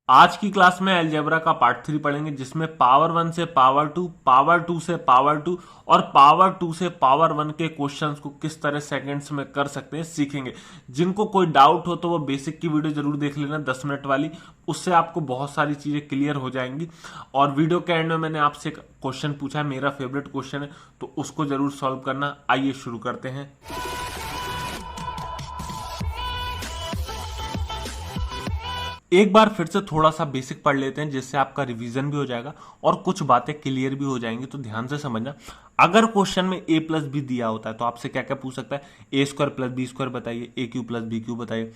आज की क्लास में अलजेब्रा का पार्ट 3 पढ़ेंगे जिसमें पावर 1 से पावर 2, पावर 2 से पावर 2 और पावर 2 से पावर 1 के क्वेश्चंस को किस तरह सेकंड्स में कर सकते हैं सीखेंगे। जिनको कोई डाउट हो तो वो बेसिक की वीडियो जरूर देख लेना 10 मिनट वाली, उससे आपको बहुत सारी चीजें क्लियर हो जाएंगी। और वीडियो के एंड में मैंने आपसे एक क्वेश्चन पूछा है, मेरा फेवरेट क्वेश्चन है, तो उसको जरूर सॉल्व करना। आइए शुरू करते हैं। एक बार फिर से थोड़ा सा बेसिक पढ़ लेते हैं जिससे आपका रिवीजन भी हो जाएगा और कुछ बातें क्लियर भी हो जाएंगी। तो ध्यान से समझना, अगर क्वेश्चन में ए प्लस बी दिया होता है तो आपसे क्या क्या पूछ सकता है, ए स्क्वायर प्लस बी स्क्वायर बताइए, ए क्यू प्लस बी क्यू बताइए,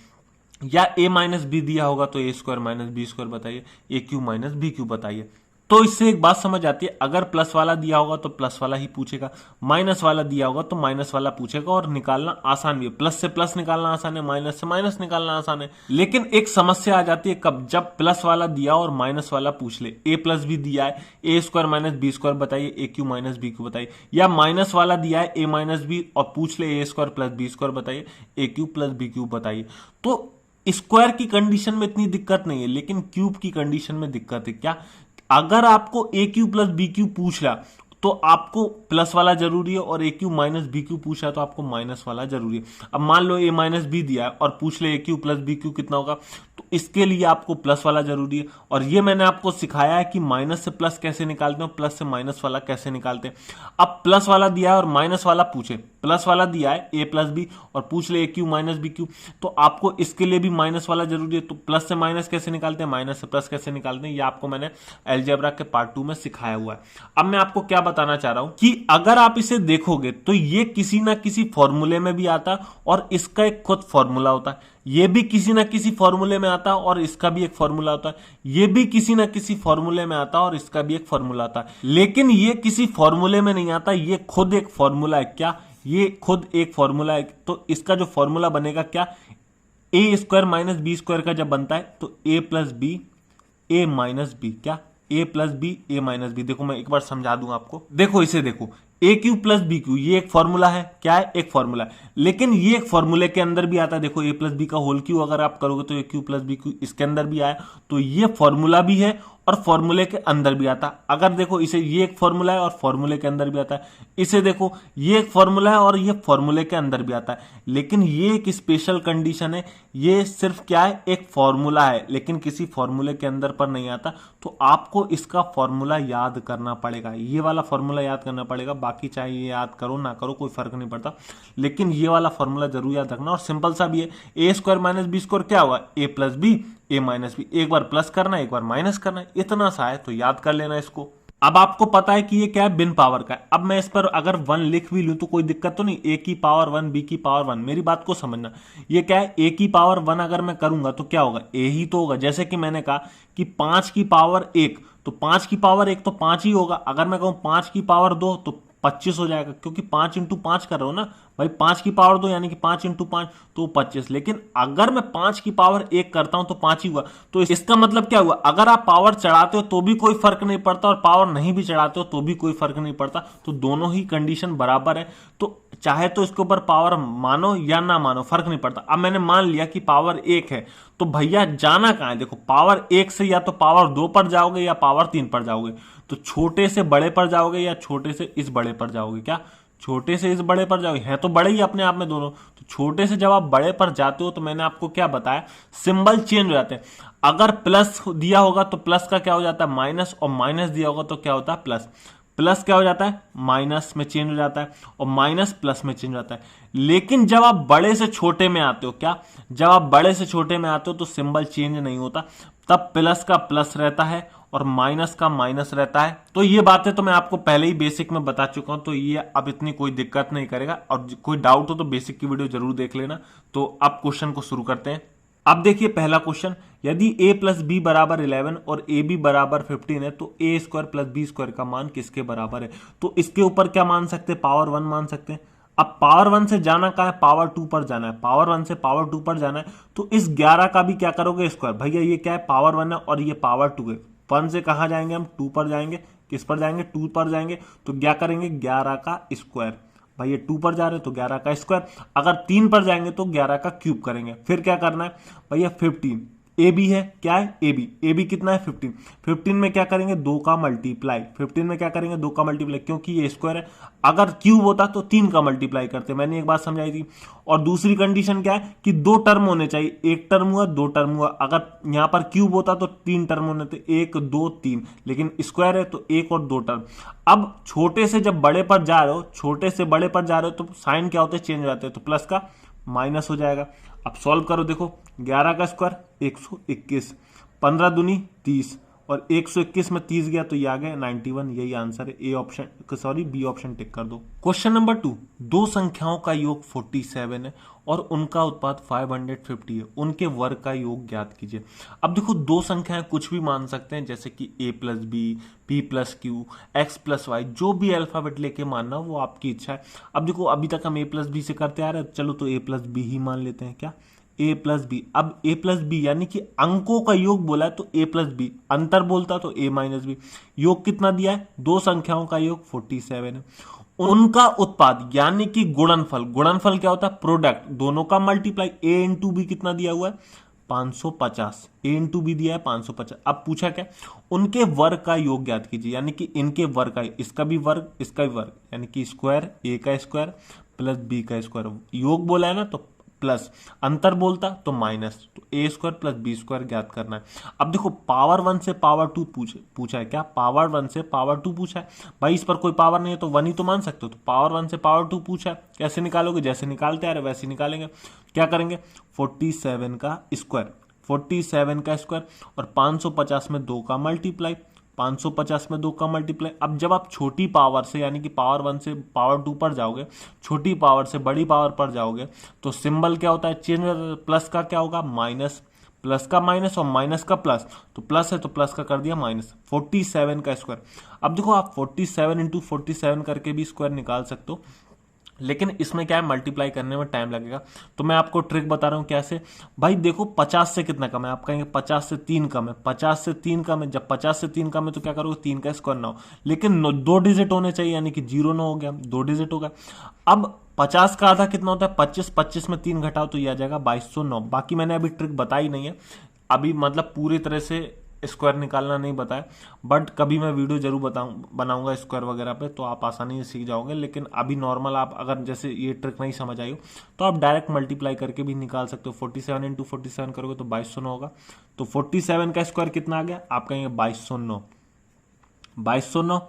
या ए माइनस बी दिया होगा तो ए स्क्वायर माइनस बी स्क्वायर बताइए, ए क्यू माइनस बी क्यू बताइए। तो इससे एक बात समझ आती है, अगर प्लस वाला दिया होगा तो प्लस वाला ही पूछेगा, माइनस वाला दिया होगा तो माइनस वाला पूछेगा, और निकालना आसान भी है। प्लस से प्लस निकालना आसान है, माइनस से माइनस निकालना आसान है। लेकिन एक समस्या आ जाती है कब, जब प्लस वाला दिया और माइनस वाला पूछ ले। ए प्लस बी दिया है, ए स्क्वायर माइनस बी स्क्वायर बताइए, ए क्यू माइनस बी क्यू बताइए, या माइनस वाला दिया है ए माइनस बी और पूछ ले ए स्क्वायर प्लस बी स्क्वायर बताइए, ए क्यू प्लस बी क्यू बताइए। तो स्क्वायर की कंडीशन में इतनी दिक्कत नहीं है, लेकिन क्यूब की कंडीशन में दिक्कत है। क्या, अगर आपको ए क्यू प्लस बी क्यू पूछ रहा तो आपको प्लस वाला जरूरी है, और ए क्यू माइनस बी क्यू पूछ रहा तो आपको माइनस वाला जरूरी है। अब मान लो ए माइनस बी दिया है और पूछ ले ए क्यू प्लस बी क्यू कितना होगा, तो इसके लिए आपको प्लस वाला जरूरी है। और ये मैंने आपको सिखाया है कि माइनस से प्लस कैसे निकालते हैं, प्लस से माइनस वाला कैसे निकालते हैं। अब प्लस वाला दिया है और माइनस वाला पूछे, प्लस वाला दिया है ए प्लस बी और पूछ ले ए क्यू माइनस बी क्यू, तो आपको इसके लिए भी माइनस वाला जरूरी है। तो प्लस से माइनस कैसे निकालते हैं, माइनस से प्लस कैसे निकालते हैं, ये आपको मैंने अलजेब्रा के पार्ट 2 में सिखाया हुआ है। अब मैं आपको क्या बताना चाह रहा हूं कि अगर आप इसे देखोगे तो ये किसी ना किसी फॉर्मूले में भी आता और इसका एक खुद फॉर्मूला होता है, ये भी किसी ना किसी फॉर्मूले में आता और इसका भी एक फॉर्मूला होता है, ये भी किसी ना किसी फॉर्मूले में आता और इसका भी एक फॉर्मूला आता है। लेकिन ये किसी फॉर्मूले में नहीं आता, ये खुद एक फॉर्मूला है। क्या, ये खुद एक फॉर्मूला है। तो इसका जो फॉर्मूला बनेगा क्या, ए स्क्वायर माइनस बी स्क्वायर का जब बनता है तो ए प्लस बी ए माइनस बी, क्या, ए प्लस बी ए माइनस बी। देखो मैं एक बार समझा दूं आपको, देखो इसे देखो, ए क्यू प्लस बी क्यू ये एक फॉर्मूला है। क्या है, एक फॉर्मूला है, लेकिन ये एक फॉर्मूले के अंदर भी आता है। देखो ए प्लस बी का होल क्यू अगर आप करोगे तो ए क्यू प्लस बी क्यू इसके अंदर भी आया, तो ये फॉर्मूला भी है और फॉर्मूले के अंदर भी आता है। अगर देखो इसे, ये एक फॉर्मूला है और फॉर्मूले के अंदर भी आता है, इसे देखो ये एक फॉर्मूला है और ये फॉर्मूले के अंदर भी आता है। लेकिन ये एक स्पेशल कंडीशन है, ये सिर्फ क्या है, एक फॉर्मूला है लेकिन किसी फॉर्मूले के अंदर पर नहीं आता। तो आपको इसका फॉर्मूला याद करना पड़ेगा, ये वाला फॉर्मूला याद करना पड़ेगा। बाकी चाहे ये याद करो ना करो कोई फर्क नहीं पड़ता, लेकिन ये वाला फॉर्मूला जरूर याद रखना। और सिंपल सा भी है, ए स्क्वायर माइनस बी स्क्वायर क्या होगा, ए प्लस बी ए माइनस बी, एक बार प्लस करना है एक बार माइनस करना है, इतना सा है, तो याद कर लेना इसको। अब आपको पता है कि ये क्या है, बिन पावर का है। अब मैं इस पर अगर 1 लिख भी लूं तो कोई दिक्कत तो नहीं, ए की पावर 1 बी की पावर 1, मेरी बात को समझना। ये क्या है, ए की पावर 1 अगर मैं करूंगा तो क्या होगा, ए ही तो होगा। जैसे कि मैंने कहा कि 5 की पावर 1, तो 5 की पावर 1 तो 5 ही होगा। अगर मैं कहूं 5 की पावर 2 तो 25 हो जाएगा, क्योंकि 5 इंटू 5 कर रहा हूं ना भाई, 5 की पावर 2 यानी कि 5 इंटू 5 तो 25। लेकिन अगर मैं 5 की पावर 1 करता हूं तो 5 ही हुआ। तो इसका मतलब क्या हुआ, अगर आप पावर चढ़ाते हो तो भी कोई फर्क नहीं पड़ता और पावर नहीं भी चढ़ाते हो तो भी कोई फर्क नहीं पड़ता। तो दोनों ही कंडीशन बराबर है। तो चाहे तो इसके ऊपर पावर मानो या ना मानो फर्क नहीं पड़ता। अब मैंने मान लिया कि पावर 1 है, तो भैया जाना कहां है, देखो पावर 1 से या तो पावर 2 पर जाओगे या पावर 3 पर जाओगे। तो छोटे से बड़े पर जाओगे या छोटे से इस बड़े पर जाओगे, क्या, छोटे से इस बड़े पर जाओगे, हैं तो बड़े ही अपने आप में दोनों। तो छोटे से जब आप बड़े पर जाते हो तो मैंने आपको क्या बताया, सिंबल चेंज हो जाते हैं। अगर प्लस दिया होगा तो प्लस का क्या हो जाता है, माइनस, और माइनस दिया होगा तो क्या होता है, प्लस। प्लस क्या हो जाता है, माइनस में चेंज हो जाता है, और माइनस प्लस में चेंज हो जाता है। लेकिन जब आप बड़े से छोटे में आते हो, क्या, जब आप बड़े से छोटे में आते हो तो सिंबल चेंज नहीं होता, तब प्लस का प्लस रहता है और माइनस का माइनस रहता है। तो ये बातें तो मैं आपको पहले ही बेसिक में बता चुका हूं, तो ये अब इतनी कोई दिक्कत नहीं करेगा। और कोई डाउट हो तो बेसिक की वीडियो जरूर देख लेना। तो अब क्वेश्चन को शुरू करते हैं। अब देखिए पहला क्वेश्चन, यदि a प्लस बी बराबर 11 और ए बी बराबर 15 है तो ए स्क्वायर प्लस बी स्क्वायर का मान किसके बराबर है। तो इसके ऊपर क्या मान सकते हैं, पावर 1 मान सकते हैं। अब पावर 1 से जाना कहां है, पावर 2 पर जाना है, पावर 1 से पावर 2 पर जाना है। तो इस 11 का भी क्या करोगे, स्क्वायर। भैया ये क्या है, पावर 1 है और ये पावर 2 है। 1 से कहां जाएंगे हम, 2 पर जाएंगे, किस पर जाएंगे, 2 पर जाएंगे। तो क्या करेंगे, 11 का स्क्वायर। भाई ये 2 पर जा रहे हैं तो 11 का स्क्वायर। अगर 3 पर जाएंगे तो 11 का क्यूब करेंगे। फिर क्या करना है भैया, 15 ए बी है, क्या है ए बी कितना है 15, 15 में क्या करेंगे 2 का मल्टीप्लाई, 15 में क्या करेंगे 2 का मल्टीप्लाई, क्योंकि ये स्क्वायर है, अगर क्यूब होता तो 3 का मल्टीप्लाई करते, मैंने एक बात समझाई थी। और दूसरी कंडीशन क्या है कि 2 टर्म होने चाहिए, एक टर्म हुआ 2 टर्म हुआ, अगर यहां पर क्यूब होता तो 3 टर्म होने थे, 1 2 3, लेकिन स्क्वायर है तो 1 और 2 टर्म। अब छोटे से जब बड़े पर जा रहे हो, छोटे से बड़े पर जा रहे हो तो साइन क्या होते हैं, चेंज हो जाते हैं, तो प्लस का माइनस हो जाएगा। अब सॉल्व करो, देखो 11 का स्क्वायर 121, 15 दूनी 30, और 121 में 30 गया तो ये आ गया 91, यही आंसर है, A option, sorry B option tick कर दो। क्वेश्चन नंबर 2, दो संख्याओं का योग 47 है और उनका उत्पाद 550 है, उनके वर्ग का योग ज्ञात कीजिए। अब देखो दो संख्याएं कुछ भी मान सकते हैं, जैसे कि a plus B, p plus Q, x plus Y, जो भी अल्फाबेट लेके मानना वो आपकी इच्छा है। अब देखो अभी तक हम a प्लस बी से करते आ रहे हैं, चलो तो a प्लस बी ही मान लेते हैं, क्या a प्लस बी। अब a प्लस बी यानी कि अंकों का योग बोला है तो a प्लस बी, अंतर बोलता तो a माइनस बी। योग कितना दिया है, दो संख्याओं का योग 47 है, उनका उत्पाद यानी कि गुणनफल, गुणनफल क्या होता है प्रोडक्ट, दोनों का मल्टीप्लाई, a इंटू बी कितना दिया हुआ है 550, a इंटू बी दिया है 550। अब पूछा क्या, उनके वर्ग का योग ज्ञात कीजिए, यानी कि इनके वर्ग का, इसका भी वर्ग इसका भी वर्ग, यानी कि स्क्वायर, a का स्क्वायर प्लस b का स्क्वायर, योग बोला है ना तो प्लस, अंतर बोलता तो माइनस, तो ए स्क्वायर प्लस बी स्क्वायर ज्ञात करना है। अब देखो पावर 1 से पावर 2 पूछा है, क्या पावर 1 से पावर 2 पूछा है, भाई इस पर कोई पावर नहीं है तो 1 ही तो मान सकते हो, तो पावर 1 से पावर 2 पूछा है, कैसे निकालोगे, जैसे निकालते आ रहे वैसे निकालेंगे। क्या करेंगे 47 का स्क्वायर, 47 का स्क्वायर और 550 में 2 का मल्टीप्लाई, 550 में 2 का मल्टीप्लाई। अब जब आप छोटी पावर से यानी कि पावर 1 से पावर 2 पर जाओगे, छोटी पावर से बड़ी पावर पर जाओगे तो सिंबल क्या होता है चेंज, प्लस का क्या होगा माइनस, प्लस का माइनस और माइनस का प्लस, तो प्लस है तो प्लस का कर दिया माइनस। 47 का स्क्वायर, अब देखो आप 47 इंटू 47 करके भी स्क्वायर निकाल सकते हो, लेकिन इसमें क्या है मल्टीप्लाई करने में टाइम लगेगा, तो मैं आपको ट्रिक बता रहा हूं कैसे। भाई देखो 50 से कितना कम है, आप कहेंगे 50 से 3 कम है, 50 से 3 कम है, जब 50 से 3 कम है तो क्या करोगे 3 का स्क्वायर ना हो, लेकिन 2 डिजिट होने चाहिए, यानी कि 0 ना हो गया, 2 डिजिट होगा। अब 50 का आधा कितना होता है 25, 25 में 3 घटाओ तो ये आ जाएगा 2209। बाकी मैंने अभी ट्रिक बताई नहीं है, अभी मतलब पूरी तरह से स्क्वायर निकालना नहीं बताया, बट कभी मैं वीडियो जरूर बनाऊंगा स्क्वायर वगैरह पे, तो आप आसानी से सीख जाओगे। लेकिन अभी नॉर्मल आप अगर जैसे ये ट्रिक नहीं समझ आई हो तो आप डायरेक्ट मल्टीप्लाई करके भी निकाल सकते हो, 47 इंटू 47 करोगे तो 2209 होगा। तो 47 का स्क्वायर कितना आ गया, आप कहेंगे 2209, 2209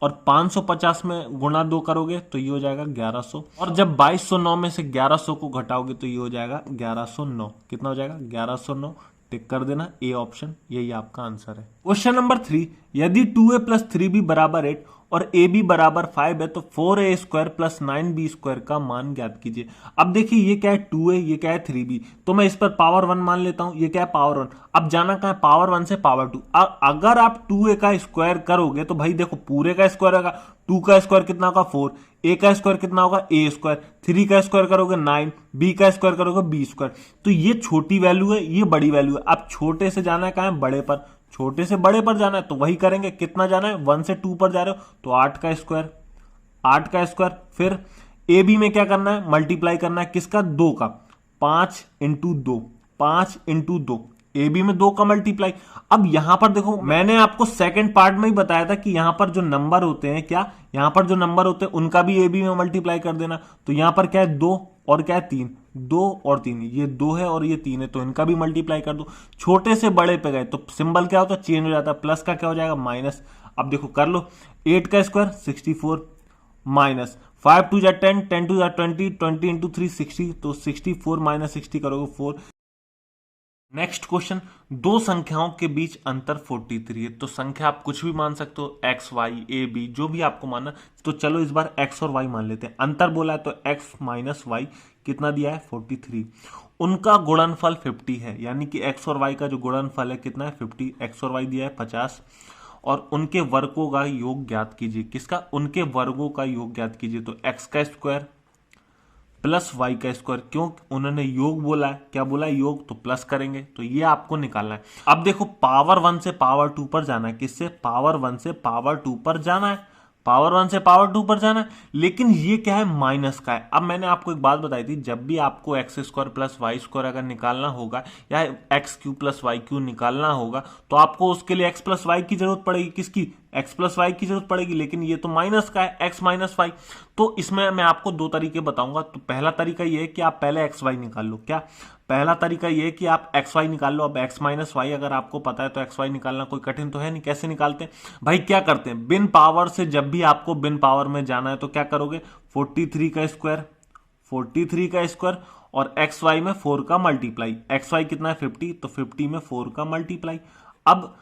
और 550 में गुणा 2 करोगे तो ये हो जाएगा 1100, और जब 2209 में से 1100 को घटाओगे तो ये हो जाएगा 1109, कितना हो जाएगा 1109, टिक कर देना ए ऑप्शन, यही आपका आंसर है। क्वेश्चन नंबर 3, यदि 2a प्लस 3b बराबर 8 और ab बराबर 5 है तो 4a square plus 9b square का मान ज्ञात कीजिए। अब देखिए ये क्या है 2a, ये क्या है 3b, तो मैं इस पर पावर 1 मान लेता हूं, ये क्या है पावर 1। अब जाना कहां है पावर 1 से पावर 2, अगर आप 2a का स्क्वायर करोगे तो भाई देखो पूरे का स्क्वायर होगा, 2 का स्क्वायर कितना होगा 4, a का स्क्वायर कितना होगा a स्क्वायर, 3 का स्क्वायर करोगे 9, b का स्क्वायर करोगे b स्क्वायर, तो ये छोटी वैल्यू है ये बड़ी वैल्यू है। अब छोटे से जाना है कहां है बड़े पर, छोटे से बड़े पर जाना है तो वही करेंगे, कितना जाना है 1 से 2 पर जा रहे हो तो 8 का स्क्वायर, 8 का स्क्वायर, फिर ए बी में क्या करना है मल्टीप्लाई करना है किसका 2 का, 5 इंटू 2, 5 इंटू 2, ए बी में 2 का मल्टीप्लाई। अब यहां पर देखो मैंने आपको सेकंड पार्ट में ही बताया था कि यहां पर जो नंबर होते हैं, क्या यहां पर जो नंबर होते हैं उनका भी ए बी में मल्टीप्लाई कर देना, तो यहां पर क्या है 2 और क्या है 3, 2 और 3, ये 2 है और ये 3 है तो इनका भी मल्टीप्लाई कर दो। छोटे से बड़े पे गए तो सिंबल क्या होता है चेंज हो जाता है, प्लस का क्या हो जाएगा माइनस। अब देखो कर लो 8 का स्क्वायर 64 माइनस 5 टू जा 10, 10 टू जा 20, 20 इंटू 3 60, तो 64 माइनस 60 करोगे 4। नेक्स्ट क्वेश्चन, दो संख्याओं के बीच अंतर 43 है, तो संख्या आप कुछ भी मान सकते हो x y a b जो भी आपको मानना, तो चलो इस बार x और y मान लेते हैं। अंतर बोला है तो x माइनस वाई कितना दिया है 43, उनका गुणनफल 50 है, यानी कि x और y का जो गुणनफल है कितना है 50, x और y दिया है 50, और उनके वर्गों का योग ज्ञात कीजिए। किसका, उनके वर्गों का योग ज्ञात कीजिए, तो x का स्क्वायर प्लस वाई का स्क्वायर, क्यों उन्होंने योग बोला है, क्या बोला है योग, तो प्लस करेंगे, तो ये आपको निकालना है। अब देखो पावर 1 से पावर 2 पर जाना है, किससे पावर 1 से पावर 2 पर जाना है, पावर 1 से पावर 2 पर जाना है, लेकिन ये क्या है, माइनस का है। अब मैंने आपको एक बात बताई थी, जब भी आपको X square plus Y square अगर निकालना होगा या X cube plus Y cube निकालना होगा, तो आपको उसके लिए एक्स प्लस वाई की जरूरत पड़ेगी। किसकी? एक्स प्लस वाई की जरूरत पड़ेगी, लेकिन ये तो माइनस का है, एक्स माइनस वाई। तो इसमें मैं आपको दो तरीके बताऊंगा। तो पहला तरीका ये है कि आप पहले एक्स वाई निकाल लो। क्या? पहला तरीका ये है कि आप एक्स वाई निकाल लो। अब एक्स माइनस वाई अगर आपको पता है तो एक्स वाई निकालना कोई कठिन तो है नहीं। कैसे निकालते हैं भाई? क्या करते हैं, बिन पावर से जब भी आपको बिन पावर में जाना है तो क्या करोगे, 43 का स्क्वायर, 43 का स्क्वायर और एक्स वाई में 4 का मल्टीप्लाई। एक्स वाई कितना है 50, तो 50 में 4 का मल्टीप्लाई। अब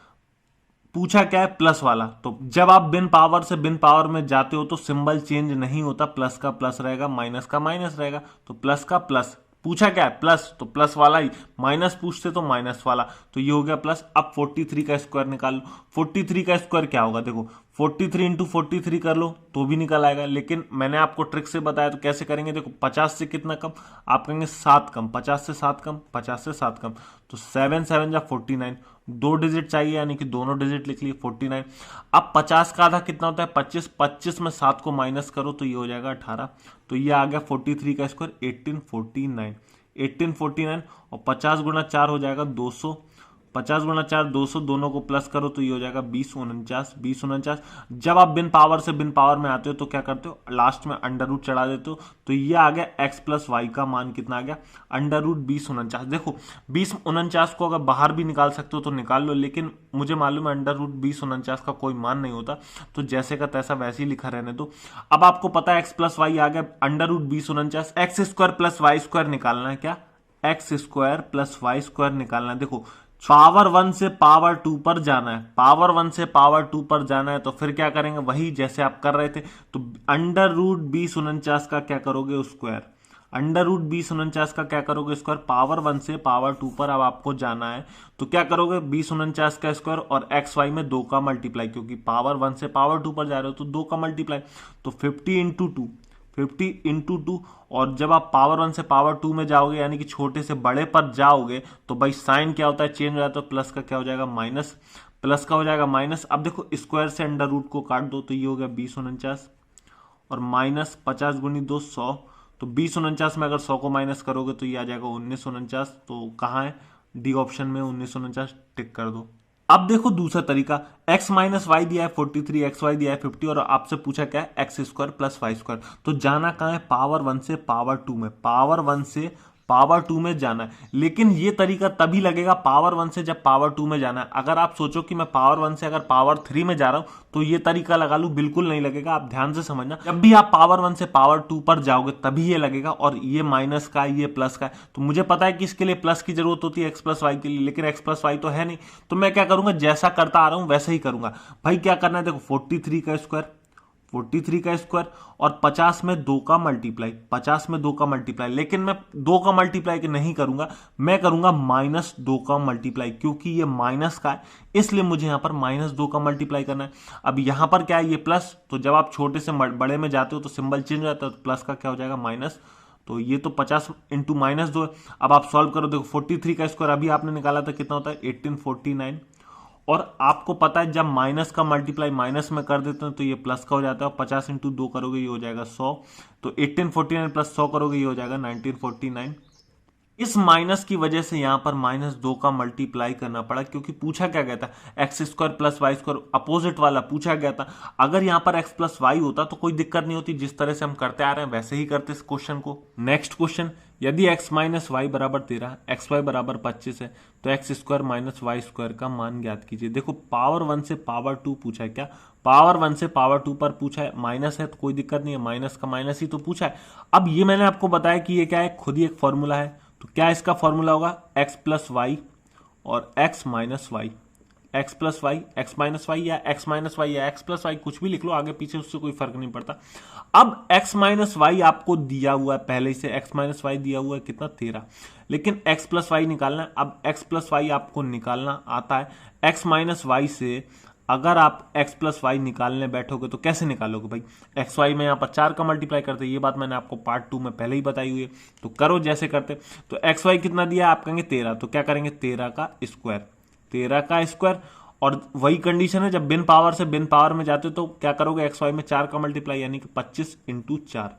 पूछा क्या है, प्लस वाला। तो जब आप बिन पावर से बिन पावर में जाते हो तो सिंबल चेंज नहीं होता, प्लस का प्लस रहेगा, माइनस का माइनस रहेगा। तो प्लस का प्लस, पूछा क्या है प्लस, तो प्लस वाला ही, माइनस पूछते तो माइनस वाला, तो ये हो गया प्लस। अब 43 का स्क्वायर निकाल लो। 43 का स्क्वायर क्या होगा, देखो 43 इंटू 43 कर लो तो भी निकल आएगा, लेकिन मैंने आपको ट्रिक से बताया तो कैसे करेंगे। देखो 50 से कितना कम, आप कहेंगे 7 कम, 50 से 7 कम, 50 से 7 कम, तो 7 7 जा 49, दो डिजिट चाहिए यानी कि दोनों डिजिट लिख लिए 49। अब 50 का आधा कितना होता है 25, 25 में 7 को माइनस करो तो ये हो जाएगा 18। तो ये आ गया 43 का स्क्वायर 1849, 1849 और 50 गुना 4 हो जाएगा 200, 50 गुना 4 200, दोनों को प्लस करो तो ये हो जाएगा 2049, 2049। जब आप बिन पावर से बिन पावर में आते हो तो क्या करते हो, लास्ट में अंडर रूट चढ़ा देते हो। तो ये आ गया एक्स प्लस वाई का मान कितना आ गया, अंडर रूट 2049। देखो 2049 को अगर बाहर भी निकाल सकते हो तो निकाल लो, लेकिन मुझे मालूम है अंडर रूट 2049 का कोई मान नहीं होता, तो जैसे का तैसा वैसे ही लिखा रहने दो। अब आपको पता है एक्स प्लस वाई आ गया under root 2049, X square plus Y square निकालना है। क्या? X square plus Y square निकालना है। देखो पावर 1 से पावर 2 पर जाना है, पावर 1 से पावर 2 पर जाना है, तो फिर क्या करेंगे, वही जैसे आप कर रहे थे। तो अंडर रूट 2049 का क्या करोगे, स्क्वायर। अंडर रूट 2049 का क्या करोगे, स्क्वायर। पावर 1 से पावर 2 पर अब आपको जाना है तो क्या करोगे, 2049 का स्क्वायर और एक्स वाई में 2 का मल्टीप्लाई, क्योंकि पावर 1 से पावर 2 पर जा रहे हो तो 2 का मल्टीप्लाई। तो 50 इंटू 2, 50 इंटू 2, और जब आप पावर 1 से पावर 2 में जाओगे यानी कि छोटे से बड़े पर जाओगे तो भाई साइन क्या होता है, चेंज हो जाता है। प्लस का क्या हो जाएगा, माइनस, प्लस का हो जाएगा माइनस। अब देखो स्क्वायर से अंडर रूट को काट दो तो ये हो गया 2049 और माइनस 50 गुनी 2 100, तो 2049 में अगर 100 को माइनस करोगे तो ये आ जाएगा 1949। तो कहाँ है, डी ऑप्शन में 1949 टिक कर दो। अब देखो दूसरा तरीका, x माइनस वाई दिया है 43, एक्स वाई दिया है 50 और आपसे पूछा क्या है, X square plus Y square. तो जाना कहाँ है, पावर 1 से पावर 2 में, पावर 1 से पावर 2 में जाना है। लेकिन ये तरीका तभी लगेगा पावर 1 से जब पावर 2 में जाना है। अगर आप सोचो कि मैं पावर 1 से अगर पावर 3 में जा रहा हूं तो ये तरीका लगा लूं, बिल्कुल नहीं लगेगा। आप ध्यान से समझना, जब भी आप पावर 1 से पावर 2 पर जाओगे तभी ये लगेगा, और ये माइनस का ये प्लस का है। तो मुझे पता है कि इसके लिए प्लस की जरूरत होती है एक्स प्लस वाई के लिए, लेकिन एक्स प्लस वाई तो है नहीं। तो मैं क्या करूंगा, जैसा करता आ रहा हूं वैसे ही करूंगा। भाई क्या करना है, देखो 43 का स्क्वायर, 43 का स्क्वायर और 50 में 2 का मल्टीप्लाई, 50 में 2 का मल्टीप्लाई। लेकिन मैं 2 का मल्टीप्लाई नहीं करूंगा, मैं करूंगा माइनस 2 का मल्टीप्लाई, क्योंकि ये माइनस का है इसलिए मुझे यहां पर माइनस 2 का मल्टीप्लाई करना है। अब यहां पर क्या है, ये प्लस, तो जब आप छोटे से बड़े में जाते हो तो सिंबल चेंज हो जाता है, तो प्लस का क्या हो जाएगा, माइनस। तो ये तो 50 इंटू माइनस 2 है। अब आप सॉल्व करो, देखो 43 का स्क्वायर अभी आपने निकाला था कितना होता है 1849, और आपको पता है जब माइनस का मल्टीप्लाई माइनस में कर देते हैं तो ये प्लस का हो जाता है। 50 इंटू 2 करोगे ये हो जाएगा 100, तो 1849 प्लस 100 करोगे ये हो जाएगा 1949। इस माइनस की वजह से यहां पर माइनस 2 का मल्टीप्लाई करना पड़ा, क्योंकि पूछा क्या गया था, X square plus Y square, opposite वाला पूछा गया था। अगर यहां पर एक्स प्लस वाई होता तो कोई दिक्कत नहीं होती, जिस तरह से हम करते आ रहे हैं वैसे ही करते इस क्वेश्चन को। नेक्स्ट क्वेश्चन, यदि x माइनस वाई बराबर 13, एक्स वाई बराबर 25 है तो X square minus Y square का मान ज्ञात कीजिए। देखो पावर 1 से पावर 2 पूछा है, क्या पावर 1 से पावर 2 पर पूछा है, माइनस है तो कोई दिक्कत नहीं है, माइनस का माइनस ही तो पूछा है। अब ये मैंने आपको बताया कि ये क्या है, खुद ही एक फॉर्मूला है। तो क्या इसका फॉर्मूला होगा, एक्स प्लस वाई और X minus Y, X plus Y, X minus Y, या एक्स माइनस वाई या एक्स प्लस वाई, कुछ भी लिख लो आगे पीछे, उससे कोई फर्क नहीं पड़ता। अब एक्स माइनस वाई आपको दिया हुआ है पहले से, एक्स माइनस वाई दिया हुआ है कितना 13, लेकिन एक्स प्लस वाई निकालना है। अब एक्स प्लस वाई आपको निकालना आता है, एक्स माइनस वाई से अगर आप x प्लस वाई निकालने बैठोगे तो कैसे निकालोगे भाई, एक्स वाई में यहाँ पर 4 का मल्टीप्लाई करते, ये बात मैंने आपको पार्ट 2 में पहले ही बताई हुई है, तो करो जैसे करते। तो एक्स वाई कितना दिया, आप कहेंगे 13, तो क्या करेंगे 13 का स्क्वायर, 13 का स्क्वायर और वही कंडीशन है, जब बिन पावर से बिन पावर में जाते हो तो क्या करोगे, एक्स वाई में 4 का मल्टीप्लाई यानी कि 25 इंटू 4।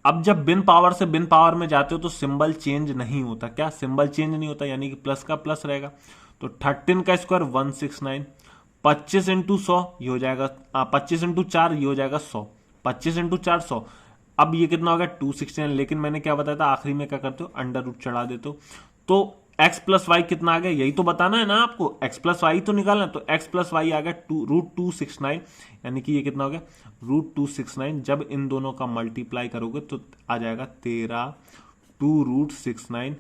अब जब बिन पावर से बिन पावर में जाते हो तो सिंबल चेंज नहीं होता, क्या सिंबल चेंज नहीं होता, यानी कि प्लस का प्लस रहेगा। तो 13 का स्क्वायर 169, 25 इंटू 100 ये हो जाएगा 25 इंटू 4 ये हो जाएगा 100, 25 इंटू 4 100। अब ये कितना हो गया 269, लेकिन मैंने क्या बताया था आखिरी में क्या करते हो, अंडर रूट चढ़ा देते हो। तो x प्लस वाई कितना आ गया, यही तो बताना है ना आपको, x प्लस वाई तो निकालना, तो x प्लस वाई आ गया √269, यानी कि ये कितना हो गया √269। जब इन दोनों का मल्टीप्लाई करोगे तो आ जाएगा 13 2√69,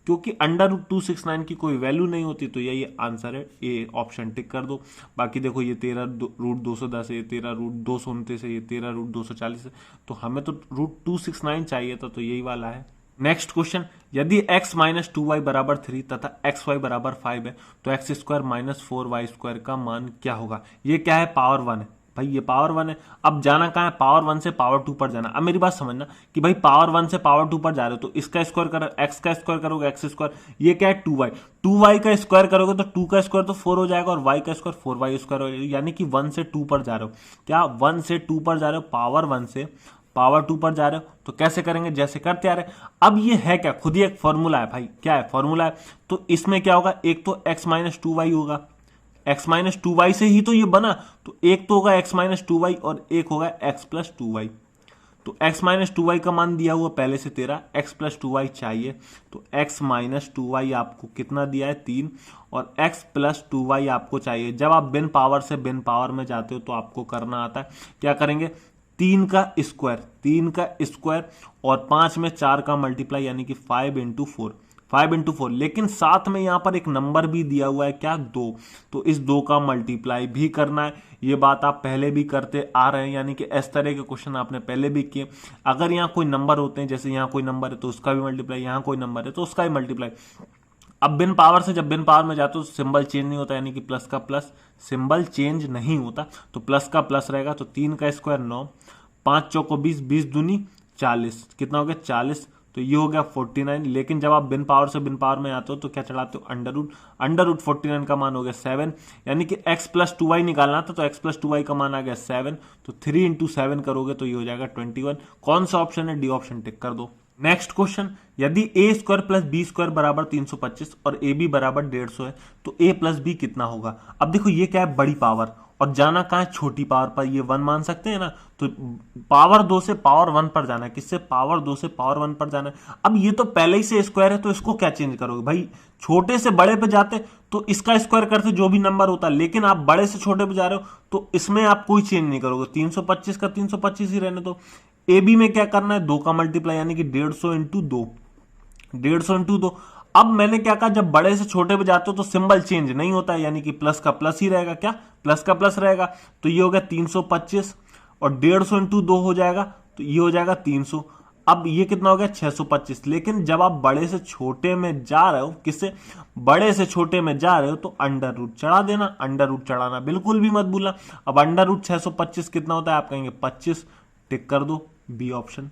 क्योंकि √269 की कोई वैल्यू नहीं होती, तो यही आंसर है, ए ऑप्शन टिक कर दो। बाकी देखो ये 13√210 है, ये 13√229 है, ये 13√240 है, तो हमें तो √269 चाहिए था, तो यही वाला है। नेक्स्ट क्वेश्चन, यदि x माइनस 2y बराबर 3 तथा xy बराबर 5 है तो x square minus 4y square का मान क्या होगा। ये क्या है, पावर 1 है भाई, ये पावर 1 है। अब जाना कहाँ है, पावर 1 से पावर 2 पर जाना। अब मेरी बात समझना कि भाई पावर 1 से पावर 2 पर जा रहे हो तो इसका स्क्वायर करो, x का स्क्वायर करोगे x स्क्वायर, ये क्या है 2y, 2y का स्क्वायर करोगे तो 2 का स्क्वायर तो 4 हो जाएगा और y का स्क्वायर 4y स्क्वायर हो जाएगा, यानी कि 1 से 2 पर जा रहे हो, क्या 1 से 2 पर जा रहे हो, पावर 1 से पावर 2 पर जा रहे हो, तो कैसे करेंगे, जैसे करते आ रहे। अब ये है क्या, खुद ही एक फॉर्मूला है भाई, क्या है फॉर्मूला है, तो इसमें क्या होगा, एक तो x माइनस 2y होगा, x माइनस 2y से ही तो ये बना, तो एक तो होगा x माइनस 2y और एक होगा x प्लस 2y। तो x माइनस 2y का मान दिया हुआ पहले से 13, x प्लस 2y चाहिए, तो x माइनस 2y आपको कितना दिया है 3, और x प्लस 2y आपको चाहिए। जब आप बिन पावर से बिन पावर में जाते हो तो आपको करना आता है, क्या करेंगे, 3 का स्क्वायर और 5 में 4 का मल्टीप्लाई, यानी कि 5 इंटू 4, लेकिन साथ में यहां पर एक नंबर भी दिया हुआ है, क्या 2, तो इस 2 का मल्टीप्लाई भी करना है। ये बात आप पहले भी करते आ रहे हैं, यानी कि इस तरह के क्वेश्चन आपने पहले भी किए। अगर यहाँ कोई नंबर होते हैं, जैसे यहाँ कोई नंबर है तो उसका भी मल्टीप्लाई, यहाँ कोई नंबर है तो उसका भी मल्टीप्लाई। अब बिन पावर से जब बिन पावर में जाते हो तो सिंबल चेंज नहीं होता, यानी कि प्लस का प्लस, सिंबल चेंज नहीं होता तो प्लस का प्लस रहेगा। तो 3 का स्क्वायर 9, 5 चौको 20, 20 दूनी 40, कितना हो गया 40, तो ये हो गया 49। लेकिन जब आप बिन पावर से बिन पावर में आते हो तो क्या चढ़ाते हो, अंडर रूट 49 का मान हो गया 7, यानी कि x प्लस 2y निकालना था, तो x प्लस 2y का मान आ गया 7, तो 3 इंटू 7 करोगे तो ये हो जाएगा 21। कौन सा ऑप्शन है, डी ऑप्शन टिक कर दो। नेक्स्ट क्वेश्चन, यदि a square plus B square बराबर 325 और ए बी बराबर 150 है तो a प्लस बी कितना होगा। अब देखो ये क्या है, बड़ी पावर, और जाना कहाँ है, छोटी पावर पर, ये 1 मान सकते हैं ना, तो पावर 2 से पावर 1 पर जाना है, किससे, पावर 2 से पावर 1 पर जाना है। अब ये तो पहले ही से स्क्वायर है तो इसको क्या चेंज करोगे भाई, छोटे से बड़े पे जाते तो इसका स्क्वायर करते जो भी नंबर होता, लेकिन आप बड़े से छोटे पे जा रहे हो तो इसमें आप कोई चेंज नहीं करोगे, 325 का 325 ही रहने दो। ए बी में क्या करना है, 2 का मल्टीप्लाई, यानी कि 150 इंटू 2, 150 इंटू 2। अब मैंने क्या कहा, जब बड़े से छोटे पे जाते हो तो सिंबल चेंज नहीं होता है, यानी कि प्लस का प्लस ही रहेगा, क्या प्लस का प्लस रहेगा, तो ये हो गया 325 और 150 इंटू 2 हो जाएगा, तो ये हो जाएगा 300। अब ये कितना हो गया 625। लेकिन जब आप बड़े से छोटे में जा रहे हो, किससे, बड़े से छोटे में जा रहे हो तो अंडर रूट चढ़ा देना, अंडर रूट चढ़ाना बिल्कुल भी मत भूलना। अब अंडर रूट 625 कितना होता है, आप कहेंगे 25, टिक कर दो बी ऑप्शन।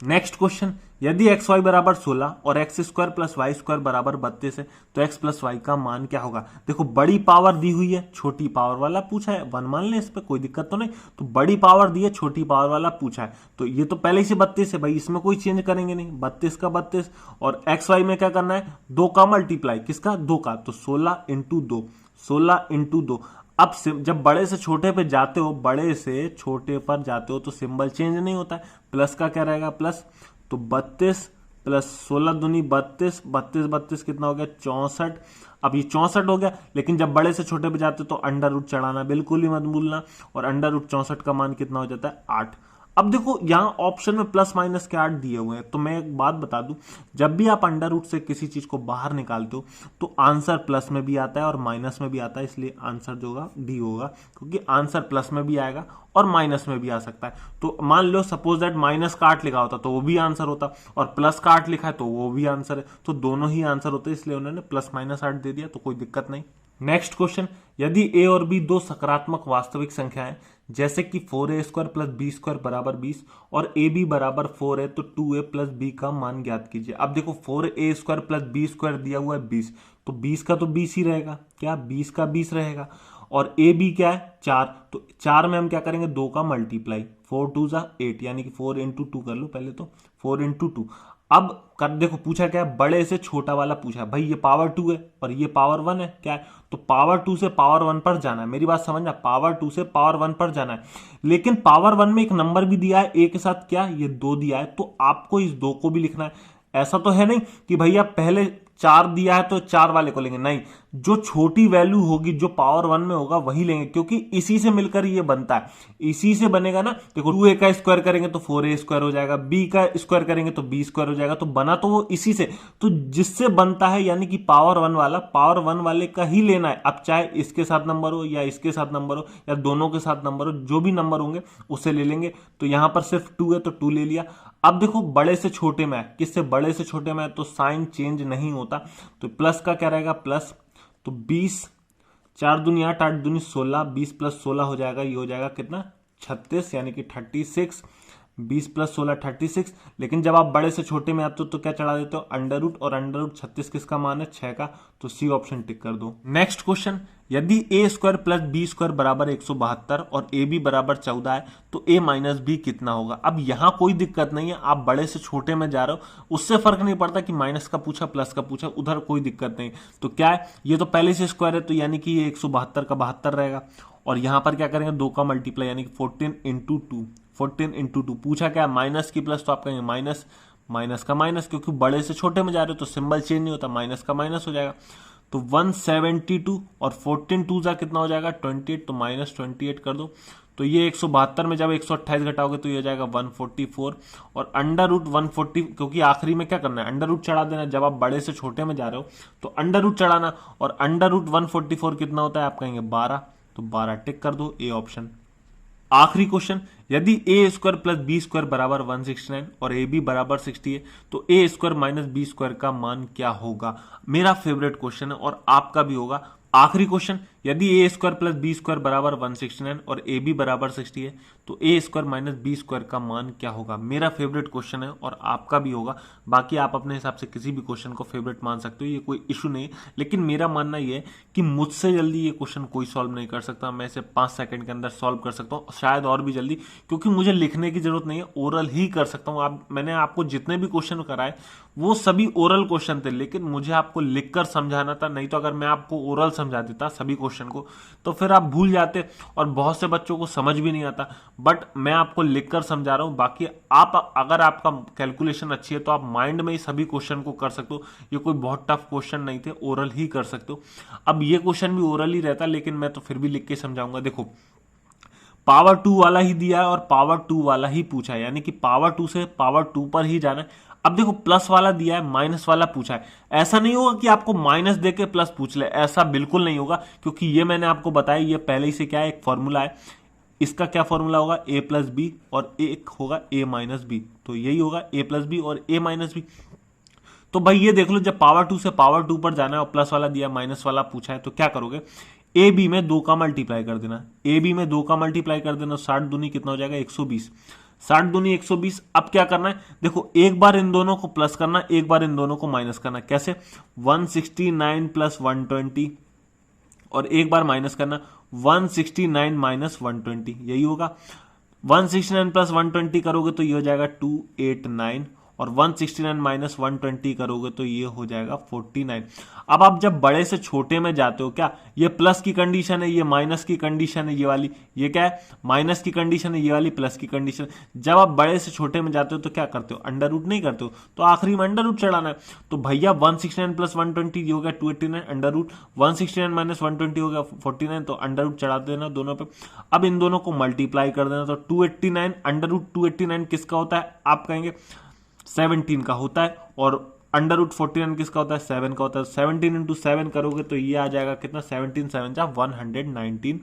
नेक्स्ट क्वेश्चन, यदि एक्स वाई बराबर 16 और X square plus Y square बराबर 32 है तो एक्स प्लस वाई का मान क्या होगा। देखो बड़ी पावर दी हुई है, छोटी पावर वाला पूछा है, 1 मान ले, इस पे कोई दिक्कत तो नहीं। तो बड़ी पावर दी है, छोटी पावर वाला पूछा है, तो ये तो पहले ही से 32 है भाई, इसमें कोई चेंज करेंगे नहीं, 32 का 32। और एक्स वाई में क्या करना है, 2 का मल्टीप्लाई, किसका, 2 का, तो 16 इंटू 2, 16 इंटू 2। अब जब बड़े से छोटे पे जाते हो, बड़े से छोटे पर जाते हो तो सिंबल चेंज नहीं होता है, प्लस का क्या रहेगा प्लस, तो 32 प्लस 16 दूनी 32, 32 32 कितना हो गया 64। अब ये 64 हो गया, लेकिन जब बड़े से छोटे पे जाते हो तो अंडर रूट चढ़ाना बिल्कुल ही मत भूलना, और अंडर रूट 64 का मान कितना हो जाता है 8। अब देखो यहाँ ऑप्शन में प्लस माइनस के 8 दिए हुए हैं, तो मैं एक बात बता दूं, जब भी आप अंडर रूट से किसी चीज को बाहर निकालते हो तो आंसर प्लस में भी आता है और माइनस में भी आता है, इसलिए आंसर जो होगा डी होगा, क्योंकि आंसर प्लस में भी आएगा और माइनस में भी आ सकता है। तो मान लो सपोज दैट माइनस का 8 लिखा होता तो वो भी आंसर होता, और प्लस का 8 लिखा है तो वो भी आंसर है, तो दोनों ही आंसर होते, इसलिए उन्होंने प्लस माइनस 8 दे दिया, तो कोई दिक्कत नहीं। नेक्स्ट क्वेश्चन, यदि a और b दो सकारात्मक वास्तविक संख्याएं जैसे कि 4a square plus B square बराबर 20 और ए बी बराबर 4 है तो 2a प्लस बी का मान ज्ञात कीजिए। अब देखो 4a square plus B square दिया हुआ है 20, तो 20 का तो 20 ही रहेगा, क्या 20 का 20 रहेगा। और ए बी क्या है 4, तो 4 में हम क्या करेंगे 2 का मल्टीप्लाई, 4 2 जा 8, यानी कि 4 इंटू 2 कर लो पहले, तो 4 इंटू 2। अब कर देखो पूछा क्या है, बड़े से छोटा वाला पूछा है भाई, ये पावर 2 है और ये पावर 1 है, क्या है तो पावर 2 से पावर 1 पर जाना है। मेरी बात समझना, पावर 2 से पावर 1 पर जाना है, लेकिन पावर 1 में एक नंबर भी दिया है ए के साथ, क्या ये 2 दिया है, तो आपको इस 2 को भी लिखना है। ऐसा तो है नहीं कि भैया पहले 4 दिया है तो 4 वाले को लेंगे, नहीं, जो छोटी वैल्यू होगी जो पावर 1 में होगा वही लेंगे, क्योंकि इसी से मिलकर ये बनता है, इसी से बनेगा ना। देखो 2a का स्क्वायर करेंगे तो 4a स्क्वायर हो जाएगा, b का स्क्वायर करेंगे तो b स्क्वायर हो जाएगा, तो बना तो वो इसी से, तो जिससे बनता है यानी कि पावर 1 वाला, पावर 1 वाले का ही लेना है। अब चाहे इसके साथ नंबर हो या इसके साथ नंबर हो या दोनों के साथ नंबर हो, जो भी नंबर होंगे उससे ले लेंगे। तो यहां पर सिर्फ 2 है तो 2 ले लिया। अब देखो बड़े से छोटे में है, किससे बड़े से छोटे में है तो साइन चेंज नहीं होता, तो प्लस का क्या रहेगा प्लस, तो 20, 4 दूनी 8, 8 दूनी 16, 20 प्लस 16 हो जाएगा, ये हो जाएगा कितना 36, यानी कि 36, 20 प्लस 16 36। लेकिन जब आप बड़े से छोटे में आते हो तो क्या चढ़ा देते हो अंडर रूट, और अंडर रूट 36 किसका मान है 6 का, तो सी ऑप्शन टिक कर दो। नेक्स्ट क्वेश्चन, यदि ए स्क्वायर प्लस बी स्क्वायर बराबर 172 और ए बी बराबर 14 है तो ए माइनस बी कितना होगा। अब यहां कोई दिक्कत नहीं है, आप बड़े से छोटे में जा रहे हो, उससे फर्क नहीं पड़ता कि माइनस का पूछा प्लस का पूछा, उधर कोई दिक्कत नहीं। तो क्या है, ये तो पहले से स्क्वायर है तो यानी कि ये 172 का 72 रहेगा, और यहां पर क्या करेंगे 2 का मल्टीप्लाई, यानी कि 14 इंटू 2, 14 इंटू 2। पूछा क्या माइनस की प्लस, तो आप कहेंगे माइनस, माइनस का माइनस, क्योंकि बड़े से छोटे में जा रहे हो तो सिंबल चेंज नहीं होता, माइनस का माइनस हो जाएगा। तो 172 और 14 टू जा कितना हो जाएगा 28, तो माइनस 28 कर दो। तो ये 172 में जब 128 घटाओगे तो ये हो जाएगा 144, और अंडर रूट 140, क्योंकि आखिरी में क्या करना है अंडर रूट चढ़ा देना, जब आप बड़े से छोटे में जा रहे हो तो अंडर रूट चढ़ाना, और अंडर रूट 144 कितना होता है आप कहेंगे 12, तो 12 टिक कर दो, ए ऑप्शन। आखिरी क्वेश्चन, यदि ए स्क्वायर प्लस बी स्क्वायर बराबर 169 और ए बी बराबर 60 है तो ए स्क्वायर माइनस बी स्क्वायर का मान क्या होगा। मेरा फेवरेट क्वेश्चन है और आपका भी होगा। आखिरी क्वेश्चन, यदि ए स्क्वायर प्लस बी स्क्वायर बराबर 169 और ए बी बराबर 60 है तो ए स्क्वायर माइनस बी स्क्वायर का मान क्या होगा। मेरा फेवरेट क्वेश्चन है और आपका भी होगा। बाकी आप अपने हिसाब से किसी भी क्वेश्चन को फेवरेट मान सकते हो, ये कोई इशू नहीं है, लेकिन मेरा मानना यह है कि मुझसे जल्दी ये क्वेश्चन कोई सॉल्व नहीं कर सकता। मैं इसे 5 सेकंड के अंदर सॉल्व कर सकता हूँ, शायद और भी जल्दी, क्योंकि मुझे लिखने की जरूरत नहीं है, ओरल ही कर सकता हूँ। मैंने आपको जितने भी क्वेश्चन कराए वो सभी ओरल क्वेश्चन थे, लेकिन मुझे आपको लिखकर समझाना था, नहीं तो अगर मैं आपको ओरल समझा देता सभी क्वेश्चन को तो फिर आप भूल जाते और बहुत से बच्चों को समझ भी नहीं आता। बट मैं आपको लिखकर समझा रहा हूं। बाकी आप अगर आपका कैलकुलेशन अच्छी है तो आप माइंड में ही सभी क्वेश्चन को कर सकते हो। ये कोई बहुत टफ क्वेश्चन नहीं थे, ओरल ही कर सकते हो। अब ये क्वेश्चन भी ओरल ही रहता, लेकिन मैं तो फिर भी लिख के समझाऊंगा। देखो पावर 2 वाला ही दिया है और पावर 2 वाला ही पूछा है, यानी कि पावर 2 से पावर 2 पर ही जाना है। अब देखो प्लस वाला दिया है, माइनस वाला पूछा है, ऐसा नहीं होगा कि आपको माइनस देके प्लस पूछ ले, ऐसा बिल्कुल नहीं होगा, क्योंकि ये मैंने आपको बताया ये पहले ही से क्या है एक फॉर्मूला है। इसका क्या फॉर्मूला होगा ए प्लस बी और एक होगा ए माइनस बी, तो यही होगा ए प्लस बी और ए माइनस बी। तो भाई ये देख लो, जब पावर 2 से पावर 2 पर जाना है और प्लस वाला दिया माइनस वाला पूछा है तो क्या करोगे, ए बी में 2 का मल्टीप्लाई कर देना, ए बी में 2 का मल्टीप्लाई कर देना, 60 दूनी कितना हो जाएगा 120, 60 दूनी 120। अब क्या करना है, देखो एक बार इन दोनों को प्लस करना, एक बार इन दोनों को माइनस करना। कैसे, 169 प्लस 120 और एक बार माइनस करना 169 माइनस 120, यही होगा। 169 प्लस 120 करोगे तो ये हो जाएगा 289, और 169 माइनस 120 करोगे तो ये हो जाएगा 49। अब आप जब बड़े से छोटे में जाते हो, क्या ये प्लस की कंडीशन है, ये माइनस की कंडीशन है, ये वाली ये क्या है माइनस की कंडीशन है, ये वाली प्लस की कंडीशन। जब आप बड़े से छोटे में जाते हो तो क्या करते हो, अंडर रूट नहीं करते हो, तो आखिरी में अंडर रूट चढ़ाना है। तो भैया 169 प्लस 120 ये हो गया 289, अंडर रूट 169 माइनस 120 हो गया 49, तो अंडर रूट चढ़ा देना दोनों पे। अब इन दोनों को मल्टीप्लाई कर देना, तो 289 अंडर रूट 289 किसका होता है, आप कहेंगे 17 का होता है, और अंडर रूट 49 किसका होता है 7 का होता है। 17 इंटू 7 करोगे तो ये आ जाएगा कितना 17 7 जा 119,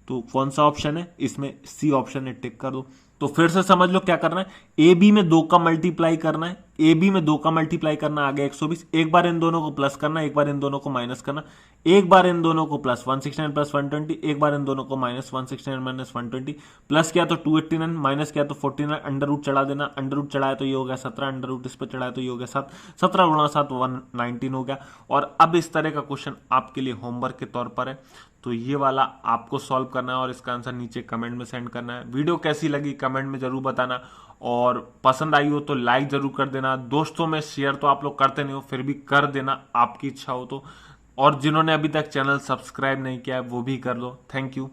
तो कौन सा ऑप्शन है, इसमें सी ऑप्शन है, टिक कर दो। तो फिर से समझ लो क्या करना है, ए बी में 2 का मल्टीप्लाई करना है, ए बी में 2 का मल्टीप्लाई करना, आगे 120, एक बार इन दोनों को प्लस करना, एक बार इन दोनों को माइनस करना, एक बार इन दोनों को प्लस 169 प्लस 120, एक बार इन दोनों को माइनस 169 माइनस 120, प्लस किया तो 289, माइनस किया तो 49, अंडर रूट चढ़ा देना, अंडर रूट चढ़ाया तो ये हो गया 17, अंडर रूट इस पर चढ़ाया तो ये हो गया 7, 17 गुणा 7 119 हो गया। और अब इस तरह का क्वेश्चन आपके लिए होमवर्क के तौर पर है, तो ये वाला आपको सॉल्व करना है और इसका आंसर नीचे कमेंट में सेंड करना है। वीडियो कैसी लगी कमेंट में जरूर बताना, और पसंद आई हो तो लाइक जरूर कर देना। दोस्तों में शेयर तो आप लोग करते नहीं हो, फिर भी कर देना आपकी इच्छा हो तो। और जिन्होंने अभी तक चैनल सब्सक्राइब नहीं किया है वो भी कर लो। Thank you.